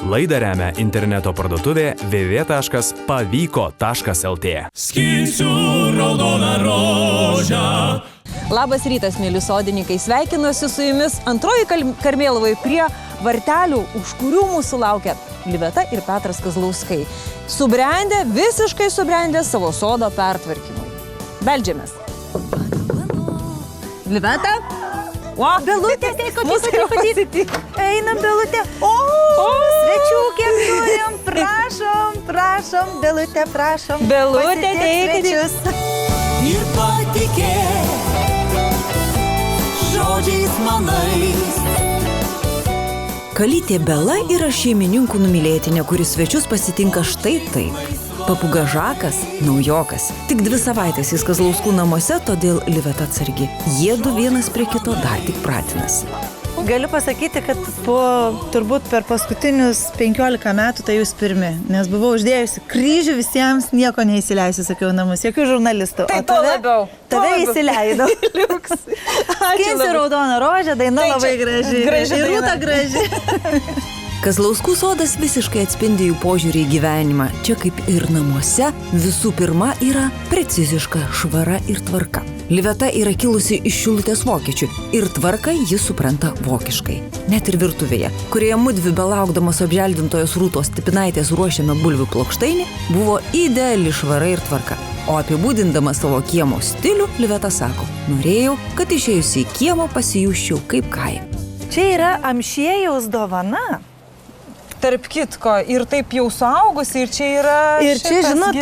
Laidą remia interneto parduotuvė www.pavyko.lt. Skinsiu raudoną rožę. Labas rytas, mėly sodininkai, sveikinuosi su jumis antroji Karmėlavai prie vartelių, už kurių mūsų laukia Liveta ir Petras Kazlauskai. Subrendę, visiškai subrendę savo sodo pertvarkymui. Beldžiamės. Liveta? O, Belutė, patiko. Einam, Belutė. O, svečių kiek turim. Prašom, Belutė, prašom. Belutė, teikit. Ir patikėk žodžiais manais. Kalytė Bela yra šeimininkų numylėtinė, kuris svečius pasitinka štai taip. Papūga Žakas – naujokas. Tik 2 savaitės jis Kazlauskų namuose, todėl Liveta atsargi. Jiedu vienas prie kito dar tik pratinasi. Galiu pasakyti, kad turbūt per paskutinius 15 metų tai jūs pirmi, nes buvau uždėjusi kryžių visiems, nieko neįsileisiu, sakiau, namus, jokių žurnalistų. Tai to labiau. Tave įsileidau. Skinsiu raudoną rožę, daina labai graži. Ir Rūta graži. Kazlauskų sodas visiškai atspindi jų požiūrį į gyvenimą. Čia kaip ir namuose, visų pirma yra preciziška švara ir tvarka. Liveta yra kilusi iš Šilutės vokiečių ir tvarką ji supranta vokiškai. Net ir virtuvėje, kurioje mudvi belaukdamos apželdintojos Rūtos Tipinaitės ruošėme bulvių plokštainį, buvo ideali švara ir tvarka. O apibūdindama savo kiemo stilių, Liveta sako, norėjau, kad išėjusi į kiemą pasijusčiau kaip kaime. Čia yra amšiejaus dovana. Tarp kitko, ir taip jau suaugusi, ir čia yra... Ir čia, žinot,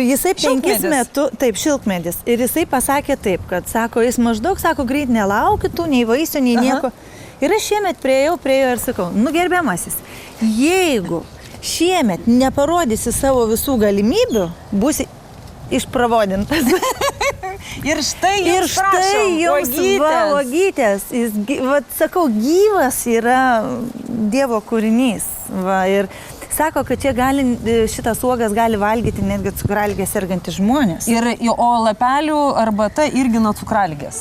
jisai 5 metų, taip, šilkmedis. Ir jisai pasakė taip, kad, sako, jis maždaug, sako, greit nelaukitų, nei vaisių, nei nieko. Ir aš šiemet priėjau ir sakau, gerbiamasis, jeigu šiemet neparodysi savo visų galimybių, būsi išpravodintas. Ir štai jums uogytės. Sakau, gyvas yra Dievo kūrinys. Ir sako, kad čia šitas uogas gali valgyti netgi cukraligės sergantys žmonės. O lapelių arbata irgi nuo cukraligės.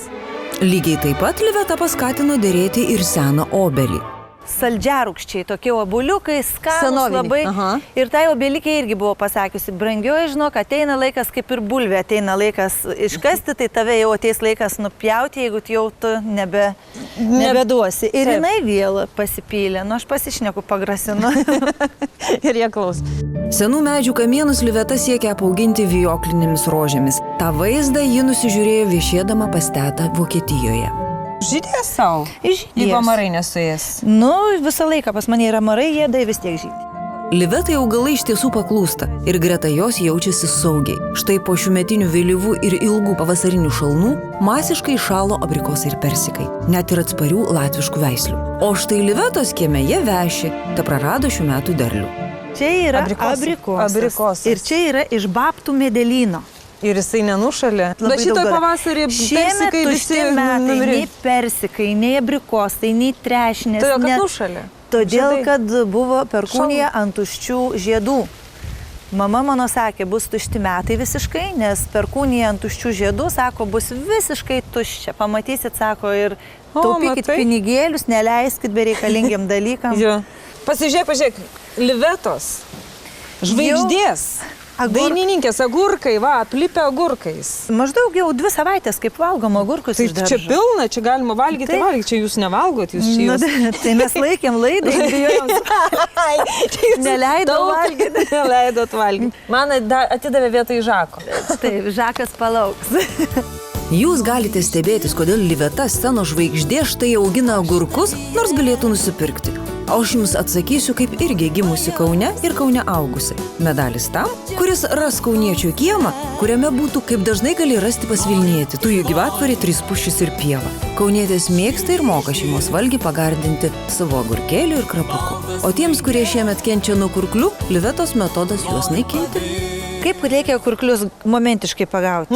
Lygiai taip pat Liveta paskatino derėti ir seną obelį. Saldžiarūkščiai, tokie obuoliukai, skanūs labai. Ir tai obelikiai irgi buvo pasakiusi, brangioji, žinok, ateina laikas kaip ir bulvė, ateina laikas iškasti, tai tave jau ateis laikas nupjauti, jeigu jau tu nebeduosi. Ir jinai vėl pasipylė, aš pasišneku, pagrasinu. Ir jie klaus. Senų medžių kamienus Liveta siekia apauginti vijoklinėmis rožėmis. Ta vaizdą ji nusižiūrėjo viešėdama pas tetą Vokietijoje. Žydės savo? Jeigu amarai nesuės. Visą laiką pas mane yra amarai, jie vis tiek žydė. Livetai augalai iš tiesų paklūsta ir greta jos jaučiasi saugiai. Štai po šiųmetinių vėlyvų ir ilgų pavasarinių šalnų masiškai šalo abrikosai ir persikai, net ir atsparių latviškų veislių. O štai Livetos kieme jie veši, ta prarado šių metų derlių. Čia yra abrikosas. Ir čia yra iš babtų medelyno. Ir jisai nenušalė. Bet šitoj pavasarį persikai visi metai, nei persikai, nei abrikosai, nei trešnės. Todėl, kad nušalė? Todėl, kad buvo perkūnija ant tuščių žiedų. Mama mano sakė, bus tušti metai visiškai, nes perkūnija ant tuščių žiedų, sako, bus visiškai tuščia. Pamatysit, sako, ir taupykit pinigėlius, neleiskit bereikalingiem dalykam. Pasižiūrėk, Livetos, žvaigždės. Dainininkės agurkai, aplipę agurkais. Maždaug jau 2 savaitės, kaip valgom agurkus iš daržo. Čia pilna, čia galima valgyti, čia jūs nevalgot, jūs čia jūs. Tai mes laikėm laidą, neleidot valgyti. Man atidavė vietoj Žako. Taip, Žakas palauks. Jūs galite stebėtis, kodėl Liveta scenos žvaigždė štai augina agurkus, nors galėtų nusipirkti. O aš jums atsakysiu, kaip irgi gimusi Kaune ir Kaune augusi. Medalis tam, kuris ras kauniečių kiemą, kuriame būtų, kaip dažnai gali rasti pas Vilnietį, Tujų gyvatvorė, 3 pušys ir pieva. Kaunietės mėgsta ir moka šeimos valgį pagardinti savo agurkėlių ir krapukų. O tiems, kurie šiemet kenčia nuo kurklių, Livetos metodas juos naikinti. Kaip reikia kurklius momentiškai pagauti?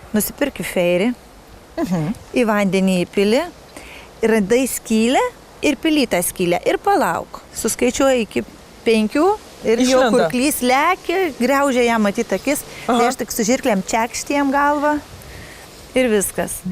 Nusipirki feirį, į vandenį įpili, radai skylę, ir pilytą skylę ir palauk. Suskaičiuoji iki 5 ir jo kurklys lekia, griaužia jam matyti akis, tai aš tik su žirklėm čekšti jam galvą ir viskas.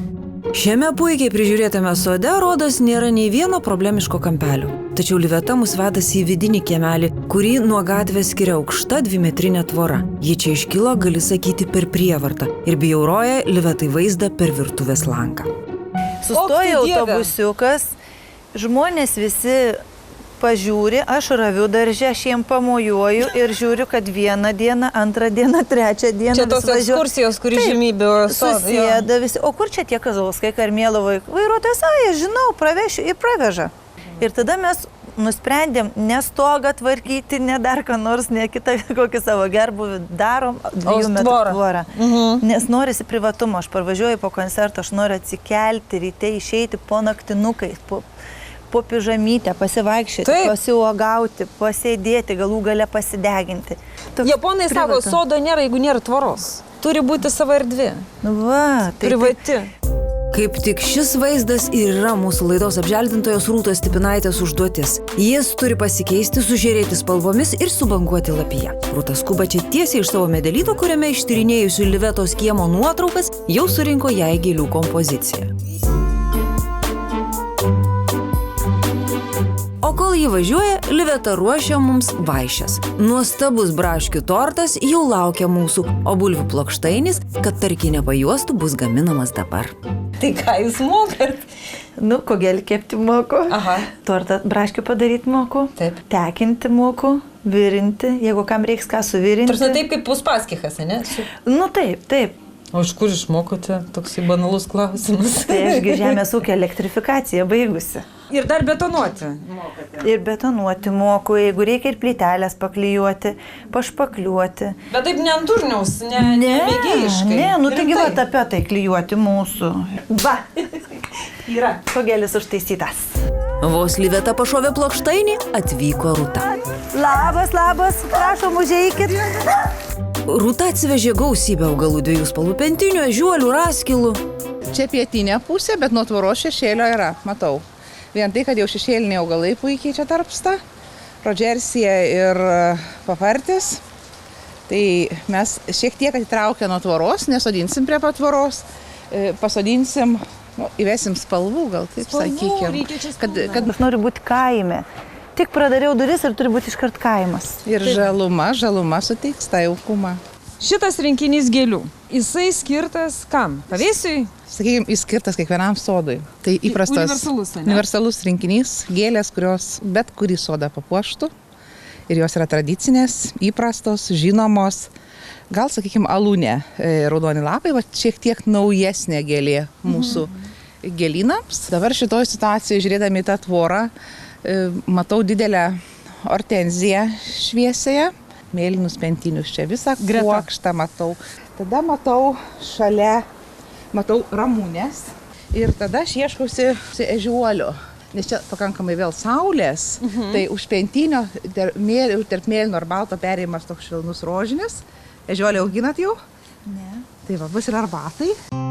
Šiame puikiai prižiūrėtame sode rodos nėra nei vieno problemiško kampelio. tačiau Liveta mus vedasi į vidinį kiemelį, kurį nuo gatvės skiria aukšta 2-metrinė tvora. Ji čia iškilo, gali sakyti, per prievartą ir bjauroja Livetai vaizdą per virtuvės langą. Sustoja autobusiukas, žmonės visi pažiūri, aš raviu daržę, aš jiem pamojuoju ir žiūriu, kad vieną dieną, antrą dieną, trečią dieną. Čia tos ekskursijos, kur žymybių susėda visi. O kur čia tie Kazlauskai, Karmėlavai? Vairuotojas, aš žinau, pravešiu ir praveža. Ir tada mes nusprendėm ne stogą tvarkyti, ne dar ką nors, ne kitą kokį savo gerbuvį darom 2 metrų tvorą. Nes norisi privatumo, aš parvažiuoju po koncerto, aš noriu atsikelti, ryte išeiti po naktinukais, po pižamytę, pasivaikščioti, pasiuogauti, pasėdėti, galų gale pasideginti. Japonai sako, sodo nėra, jeigu nėra tvoros. Turi būti savo erdvė. Va, tai privati. Kaip tik šis vaizdas ir yra mūsų laidos apželdintojos Rūtos Stipinaitės užduotis. Jis turi pasikeisti, sužėrėti spalvomis ir subanguoti lapyje. Rūta skuba čia tiesiai iš savo medelyto, kuriame ištyrinėjusių Livetos kiemo nuotraukas jau surinko jai gėlių kompoziciją. O kol jį važiuoja, Liveta ruošia mums vaišes. Nuostabus braškių tortas jau laukia mūsų, o bulvių plokštainis, kad tarki nepajuostų, bus gaminamas dabar. Tai ką jūs mokat? Kogelį kepti moku, tortą braškių padaryti moku, tekinti moku, virinti, jeigu kam reiks ką suvirinti. Tarsi taip kaip Uspaskichas, ne? Taip. O iš kur išmokote? Toksai banalus klausimas. Tai ašgi žemės ūkio elektrifikacija baigusi. Ir dar betonuoti mokate? Ir betonuoti moku, jeigu reikia ir plytelės paklijuoti, pašpakliuoti. Bet taip ne ant turniaus, ne mėgėjiškai. Taigi va tapetai klijuoti mūsų. Va, yra. Kogelis užtaisytas. Vos Liveta pašovė plokštainį, atvyko Rūta. Labas, prašom, užeikit. Rūta atsivežė gausybę augalų, 2 spalvų pentinių, ežiuolių, raskilų. Čia pietinė pusė, bet nuo tvoros šešėlio yra, matau. Vien tai, kad jau šešėliniai augalai puikiai čia tarpsta, rodžersija ir papartis. Tai mes šiek tiek atitraukę nuo tvoros, nesodinsim prie patvoros, pasodinsim, įvesim spalvų, gal taip sakykim. Kad aš noriu būti kaime. Tik pradariau duris ir turi būti iškart kaimas. Ir žaluma suteiks tą jaukumą. Šitas rinkinys gėlių, jisai skirtas kam? Pavėsiui? Sakykime, jis skirtas kiekvienam sodui. Tai įprastas universalus rinkinys, gėlės, kurios bet kurį sodą papuoštų. Ir jos yra tradicinės, įprastos, žinomos. Gal, sakykime, alūnė, raudoni lapai, va šiek tiek naujesnė gėlė mūsų gėlynams. Dabar šitoj situacijoje, žiūrėdami tą tvorą, matau didelę ortenziją šviesėje. Mėlynus pentinius čia visą kuokštą matau. Tada matau šalia, ramūnės ir tada aš ieškausi ežiuolio. Nes čia pakankamai vėl saulės, tai už pentinio tarp mėlyno ir balto perėjimas toks švelnus rožinis. Ežiuolį auginat jau? Ne. Tai va, bus ir arbatai.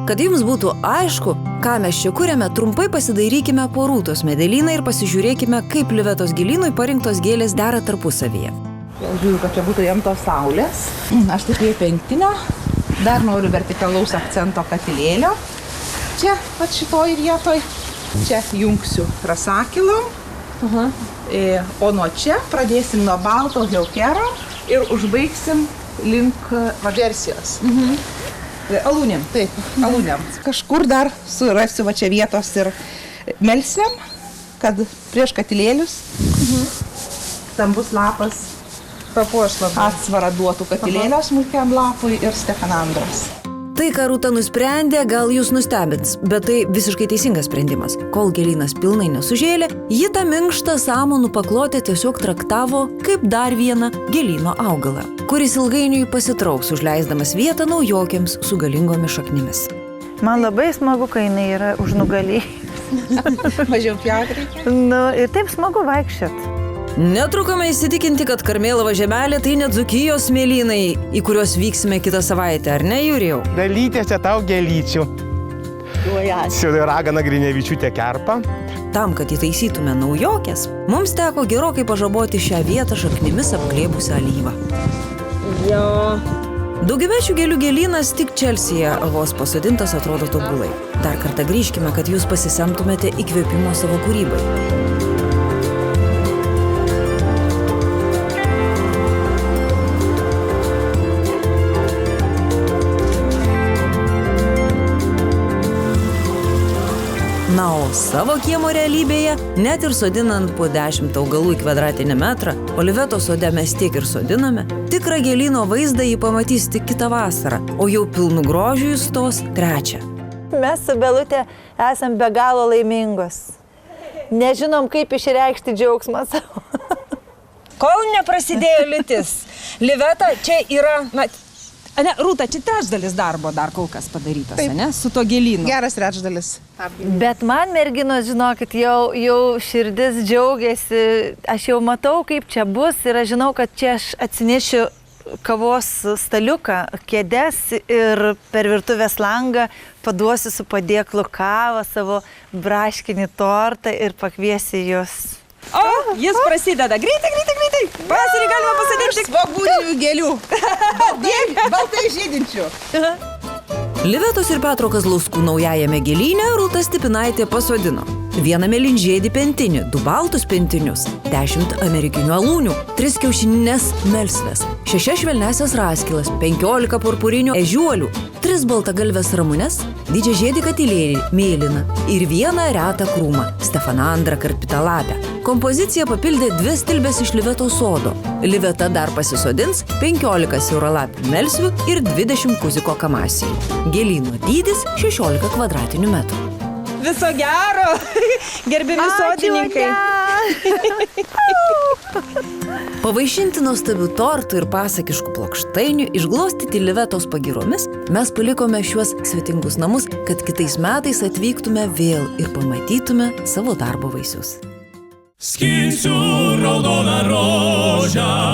Kad jums būtų aišku, ką mes čia kuriame, trumpai pasidairykime po Rūtos medelyną ir pasižiūrėkime, kaip Livetos gėlynui parinktos gėlės dera tarpusavyje. Žiūriu, kad čia būtų jam tos saulės. Aš taip prie pentinio. Dar noriu vertikalaus akcento katilėlio. Čia, pat šitoj vietoj. Čia jungsiu rasakilom. O nuo čia pradėsim nuo balto heukero ir užbaigsim link rodžersijos. Alūnėm, taip, alūnėm. Kažkur dar surasiu va čia vietos ir melsiam, kad prieš katilėlius stambus lapas atsvarą duotų katilėlio smulkiam lapui ir stefanandros. Tai, ką Rūta nusprendė, gal jūs nustebins, bet tai visiškai teisingas sprendimas. Kol gėlynas pilnai nesužėlė, ji tą minkštą samanų paklotę tiesiog traktavo kaip dar vieną gėlyno augalą, kuris ilgainiui pasitrauks, užleisdamas vietą naujokėms su galingomis šaknimis. Man labai smagu, kai jinai yra užnugalį. Mažiau pjaut reikia. Ir taip smagu vaikščiot. Netrukome įsitikinti, kad Karmėlavo žemelė tai ne Dzūkijos smėlynai, į kuriuos vyksime kitą savaitę, ar ne, Jurijau? Dalytė čia tau gėlyčių. Su Ragana Grinevičiūtė kerpa. Tam, kad įtaisytume naujokės, mums teko gerokai pažaboti šią vietą šaknimis apglėbusią alyvą. Daugiamečių gėlių gėlynas tik Čelsyje vos pasodintas atrodo tobulai. Dar kartą grįžkime, kad jūs pasisemtumėte įkvėpimo savo kūrybai. O savo kiemo realybėje, net ir sodinant po 10 augalų į kvadratinį metrą, o Livetos sode mes tiek ir sodiname, tikrą gėlyno vaizdą jį pamatys tik kitą vasarą, o jau pilnu grožiu jis stos trečią. Mes su Belutė esam be galo laimingos. Nežinom, kaip išreikšti džiaugsmą savo. Kol neprasidėjo liūtis. Liveta, čia yra, Rūta, čia trečdalis darbo dar kol kas padarytas, ne, su to gėlynu. Geras trečdalis. Bet man, merginos, žinokit, jau širdis džiaugiasi. Aš jau matau, kaip čia bus ir aš žinau, kad čia aš atsinešiu kavos staliuką, kėdes ir per virtuvės langą paduosiu su padėklu kavą, savo braškinį tortą ir pakviesiu jūs. O, jis prasideda. Greitai. Vasarį galima pasodinti Svogūninių gėlių. Baltai žydinčių. Livetos ir Petro Kazlauskų naujajame gėlyne Rūta Stipinaitė pasodino 1 mėlynžiedį pentinį, 2 baltus pentinius, 10 amerikinių alūnių, 3 kiaušininės melsvės, 6 švelnesias raskilas, 15 purpurinių ežiuolių, 3 baltagalvės ramunes, didžiažiedį katilėlį mėlyną ir 1 retą krūmą Stefanandrą karpitalapę. Kompoziciją papildė 2 stilbės iš Livetos sodo. Liveta dar pasisodins 15 siauralapių melsvių ir 20 kuziko kamasijų. Gėlyno dydis 16 kvadratinių metrų. Viso gero, gerbiami sodininkai. Pavaišinti nuostabių tortų ir pasakiškų plokštainių, išglostyti Livetos pagiromis, mes palikome šiuos svetingus namus, kad kitais metais atvyktume vėl ir pamatytume savo darbo vaisius. Skinsiu raudoną rožę.